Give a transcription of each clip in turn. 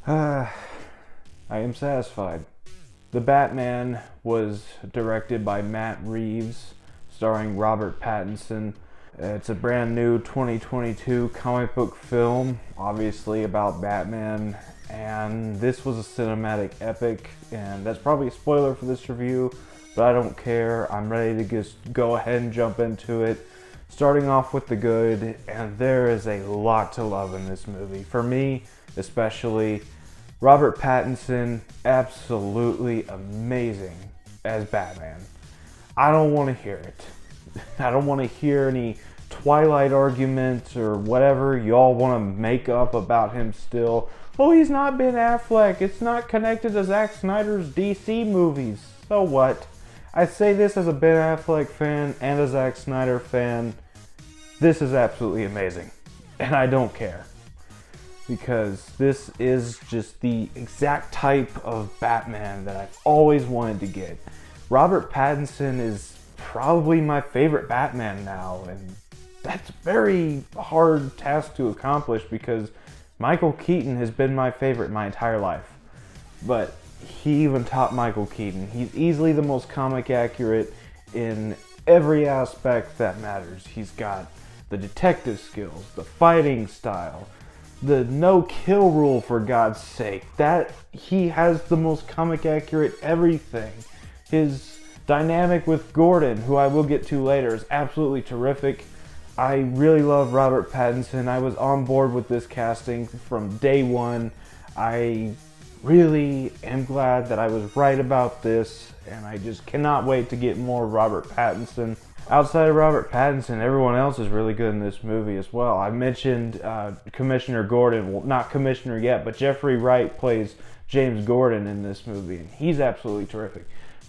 I am satisfied. The Batman was directed by Matt Reeves, starring Robert Pattinson. It's a brand new 2022 comic book film, obviously about Batman, and this was a cinematic epic, and that's probably a spoiler for this review, but I don't care. I'm ready to just go ahead and jump into it. Starting off with the good, and there is a lot to love in this movie. For me, especially, Robert Pattinson, absolutely amazing as Batman. I don't want to hear it. I don't want to hear any Twilight arguments or whatever y'all want to make up about him still. Oh, he's not Ben Affleck. It's not connected to Zack Snyder's DC movies. So what? I say this as a Ben Affleck fan and a Zack Snyder fan. This is absolutely amazing. And I don't care. Because this is just the exact type of Batman that I've always wanted to get. Robert Pattinson is probably my favorite Batman now, and that's a very hard task to accomplish because Michael Keaton has been my favorite my entire life. But he even topped Michael Keaton. He's easily the most comic accurate in every aspect that matters. He's got the detective skills, the fighting style, the no-kill rule, for God's sake. That he has the most comic accurate everything. His dynamic with Gordon, who I will get to later, is absolutely terrific. I really love Robert Pattinson. I was on board with this casting from day one. I really am glad that I was right about this, and I just cannot wait to get more Robert Pattinson. Outside of Robert Pattinson, everyone else is really good in this movie as well. I mentioned Commissioner Gordon. Well, not Commissioner yet, but Jeffrey Wright plays James Gordon in this movie, and he's absolutely terrific.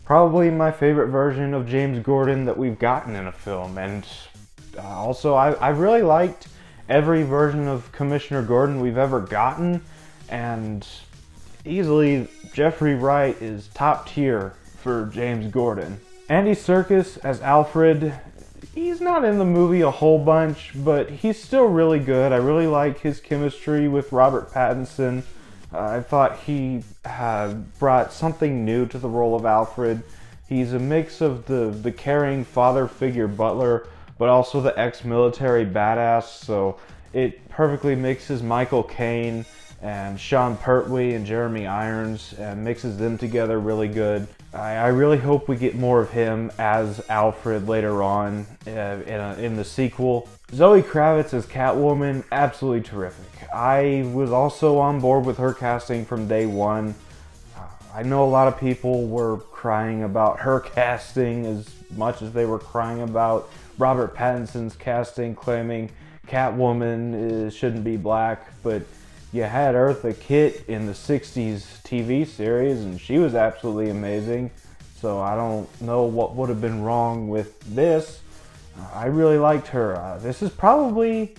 Probably my favorite version of James Gordon that we've gotten in a film, and also I've really liked every version of Commissioner Gordon we've ever gotten, and easily Jeffrey Wright is top tier for James Gordon. Andy Serkis as Alfred, he's not in the movie a whole bunch, but he's still really good. I really like his chemistry with Robert Pattinson. I thought he brought something new to the role of Alfred. He's a mix of the caring father figure butler, but also the ex-military badass, so it perfectly mixes Michael Caine and Sean Pertwee and Jeremy Irons and mixes them together really good. I really hope we get more of him as Alfred later on in the sequel. Zoe Kravitz as Catwoman, absolutely terrific. I was also on board with her casting from day one. I know a lot of people were crying about her casting as much as they were crying about Robert Pattinson's casting, claiming Catwoman shouldn't be black, but you had Eartha Kitt in the 60s TV series, and she was absolutely amazing. So I don't know what would have been wrong with this. I really liked her. This is probably...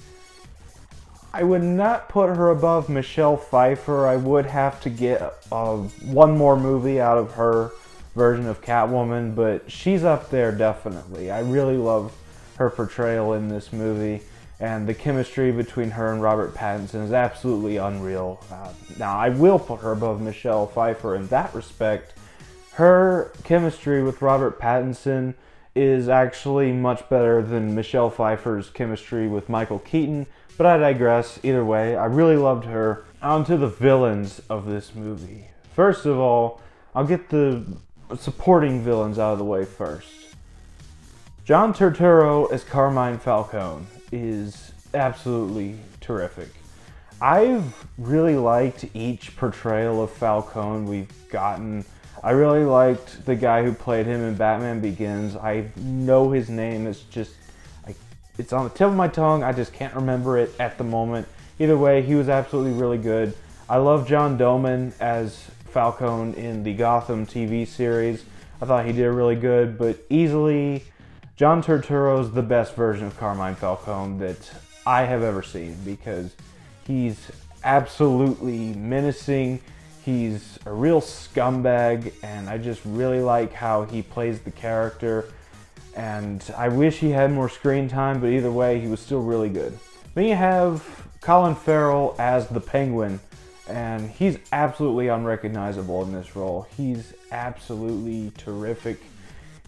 I would not put her above Michelle Pfeiffer. I would have to get one more movie out of her version of Catwoman, but she's up there definitely. I really love her portrayal in this movie. And the chemistry between her and Robert Pattinson is absolutely unreal. Now, I will put her above Michelle Pfeiffer in that respect. Her chemistry with Robert Pattinson is actually much better than Michelle Pfeiffer's chemistry with Michael Keaton, but I digress. Either way, I really loved her. On to the villains of this movie. First of all, I'll get the supporting villains out of the way first. John Turturro as Carmine Falcone is absolutely terrific. I've really liked each portrayal of Falcone we've gotten. I really liked the guy who played him in Batman Begins. I know his name, it's on the tip of my tongue, I just can't remember it at the moment. Either way, he was absolutely really good. I love John Doman as Falcone in the Gotham TV series. I thought he did really good, but easily John Turturro's the best version of Carmine Falcone that I have ever seen because he's absolutely menacing. He's a real scumbag, and I just really like how he plays the character. And I wish he had more screen time, but either way, he was still really good. Then you have Colin Farrell as the Penguin, and he's absolutely unrecognizable in this role. He's absolutely terrific.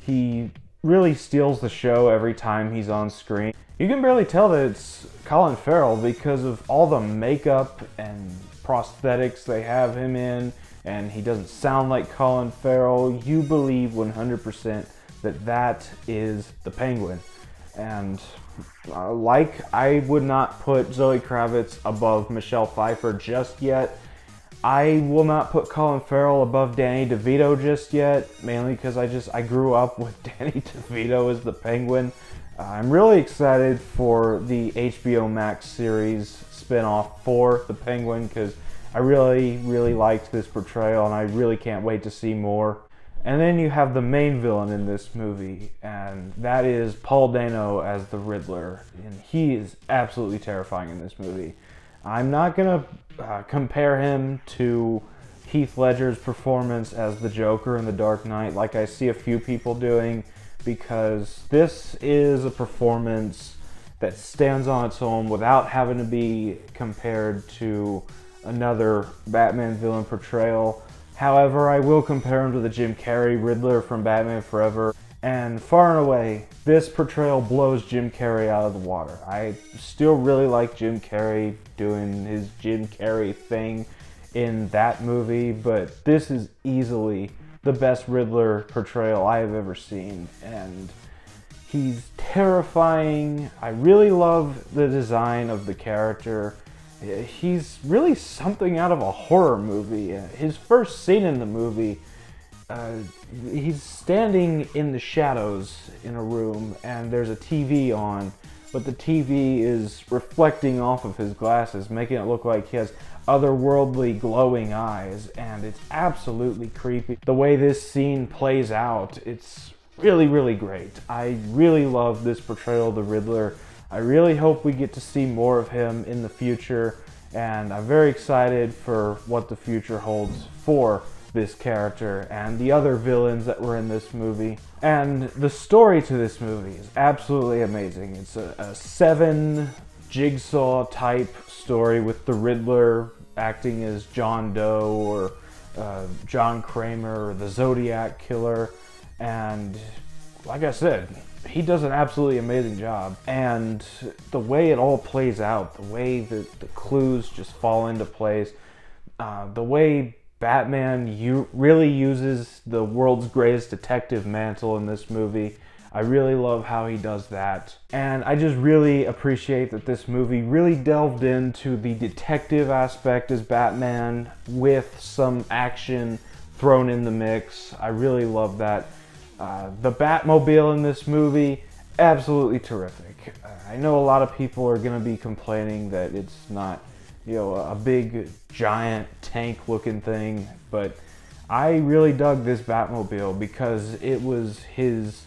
He really steals the show every time he's on screen. You can barely tell that it's Colin Farrell because of all the makeup and prosthetics they have him in, and he doesn't sound like Colin Farrell. You believe 100% that that is the Penguin. And I would not put Zoe Kravitz above Michelle Pfeiffer just yet. I will not put Colin Farrell above Danny DeVito just yet, mainly because I grew up with Danny DeVito as the Penguin. I'm really excited for the HBO Max series spinoff for the Penguin because I really, really liked this portrayal and I really can't wait to see more. And then you have the main villain in this movie, and that is Paul Dano as the Riddler. And he is absolutely terrifying in this movie. I'm not going to compare him to Heath Ledger's performance as the Joker in The Dark Knight like I see a few people doing, because this is a performance that stands on its own without having to be compared to another Batman villain portrayal. However, I will compare him to the Jim Carrey Riddler from Batman Forever, and far and away, this portrayal blows Jim Carrey out of the water. I still really like Jim Carrey doing his Jim Carrey thing in that movie, but this is easily the best Riddler portrayal I have ever seen, and he's terrifying. I really love the design of the character. He's really something out of a horror movie. His first scene in the movie, he's standing in the shadows in a room and there's a TV on, but the TV is reflecting off of his glasses, making it look like he has otherworldly glowing eyes, and it's absolutely creepy. The way this scene plays out, it's really, really great. I really love this portrayal of the Riddler. I really hope we get to see more of him in the future, and I'm very excited for what the future holds for this character and the other villains that were in this movie. And the story to this movie is absolutely amazing. It's a 7 jigsaw type story with the Riddler acting as John Doe or John Kramer or the Zodiac Killer, and like I said, he does an absolutely amazing job. And the way it all plays out, the way that the clues just fall into place, the way Batman really uses the world's greatest detective mantle in this movie, I really love how he does that. And I just really appreciate that this movie really delved into the detective aspect as Batman with some action thrown in the mix. I really love that. The Batmobile in this movie, absolutely terrific. I know a lot of people are going to be complaining that it's not, a big, giant, tank-looking thing, but I really dug this Batmobile because it was his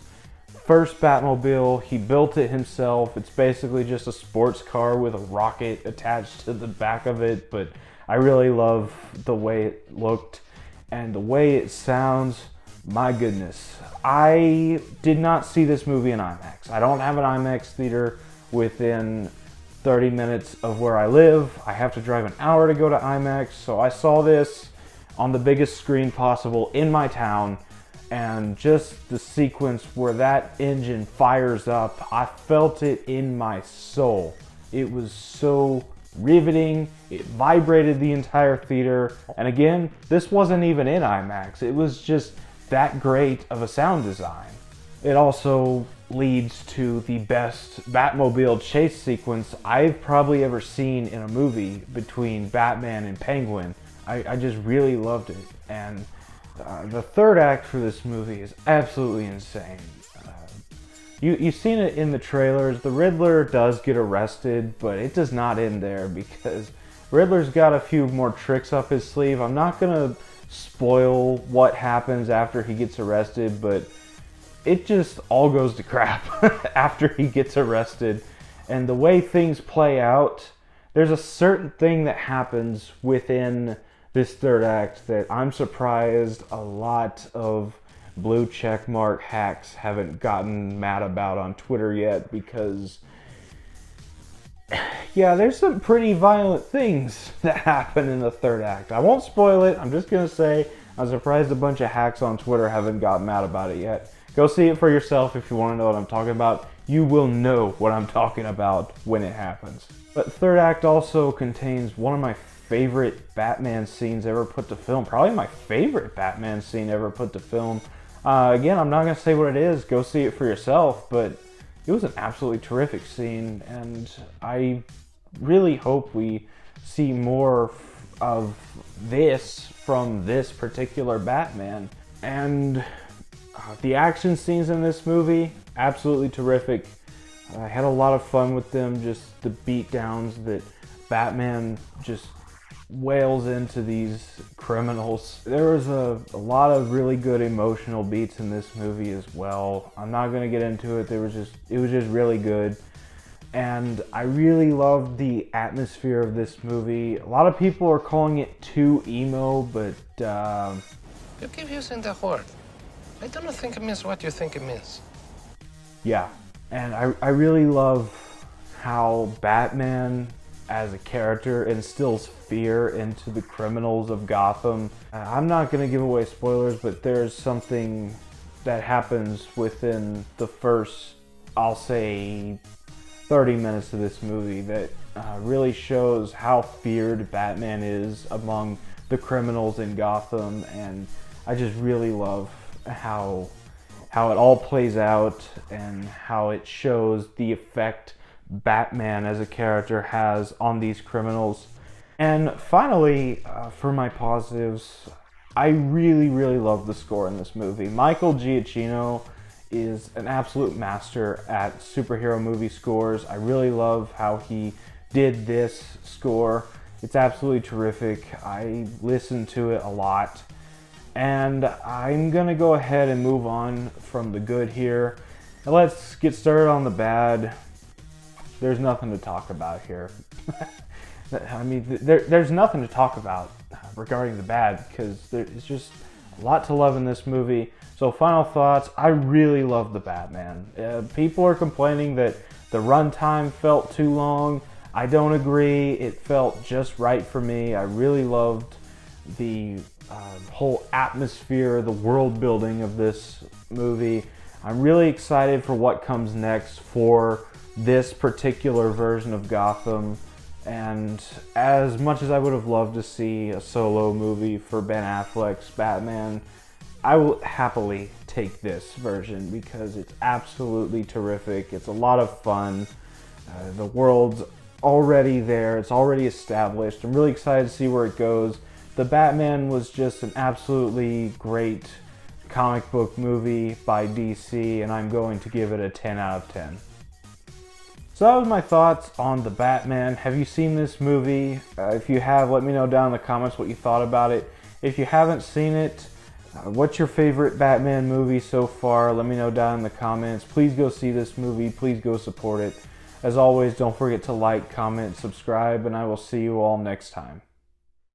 first Batmobile. He built it himself. It's basically just a sports car with a rocket attached to the back of it, but I really love the way it looked and the way it sounds. My goodness. I did not see this movie in IMAX. I don't have an IMAX theater within 30 minutes of where I live. I have to drive an hour to go to IMAX, so I saw this on the biggest screen possible in my town, and just the sequence where that engine fires up, I felt it in my soul. It was so riveting. It vibrated the entire theater, and again, this wasn't even in IMAX. It was just that great of a sound design. It also leads to the best Batmobile chase sequence I've probably ever seen in a movie between Batman and Penguin. I just really loved it. And the third act for this movie is absolutely insane. You've seen it in the trailers. The Riddler does get arrested, but it does not end there because Riddler's got a few more tricks up his sleeve. I'm not gonna spoil what happens after he gets arrested, but it just all goes to crap after he gets arrested. And the way things play out, there's a certain thing that happens within this third act that I'm surprised a lot of blue checkmark hacks haven't gotten mad about on Twitter yet, because Yeah, there's some pretty violent things that happen in the third act. I won't spoil it. I'm just going to say I'm surprised a bunch of hacks on Twitter haven't gotten mad about it yet. Go see it for yourself if you want to know what I'm talking about. You will know what I'm talking about when it happens. But third act also contains one of my favorite Batman scenes ever put to film. Probably my favorite Batman scene ever put to film. Again, I'm not going to say what it is. Go see it for yourself, but it was an absolutely terrific scene, and I really hope we see more of this from this particular Batman. And the action scenes in this movie, absolutely terrific. I had a lot of fun with them, just the beatdowns that Batman just wails into these criminals. There was a lot of really good emotional beats in this movie as well. I'm not going to get into it. It was just really good. And I really loved the atmosphere of this movie. A lot of people are calling it too emo, but you keep using the word. I don't think it means what you think it means. Yeah, and I really love how Batman as a character instills fear into the criminals of Gotham. I'm not going to give away spoilers, but there's something that happens within the first, I'll say, 30 minutes of this movie that really shows how feared Batman is among the criminals in Gotham, and I just really love how it all plays out and how it shows the effect Batman as a character has on these criminals. And finally, for my positives, I really love the score in this movie. Michael Giacchino is an absolute master at superhero movie scores. I really love how he did this score. It's absolutely terrific. I listen to it a lot. And I'm gonna go ahead and move on from the good here. And let's get started on the bad. There's nothing to talk about here. I mean, there's nothing to talk about regarding the bad because there's just a lot to love in this movie. So final thoughts, I really love the Batman. People are complaining that the runtime felt too long. I don't agree. It felt just right for me. I really loved the whole atmosphere, the world building of this movie. I'm really excited for what comes next for this particular version of Gotham. And as much as I would have loved to see a solo movie for Ben Affleck's Batman, I will happily take this version because it's absolutely terrific. It's a lot of fun. The world's already there. It's already established. I'm really excited to see where it goes. The Batman was just an absolutely great comic book movie by DC, and I'm going to give it a 10 out of 10. So that was my thoughts on the Batman. Have you seen this movie? If you have, let me know down in the comments what you thought about it. If you haven't seen it, what's your favorite Batman movie so far? Let me know down in the comments. Please go see this movie. Please go support it. As always, don't forget to like, comment, subscribe, and I will see you all next time.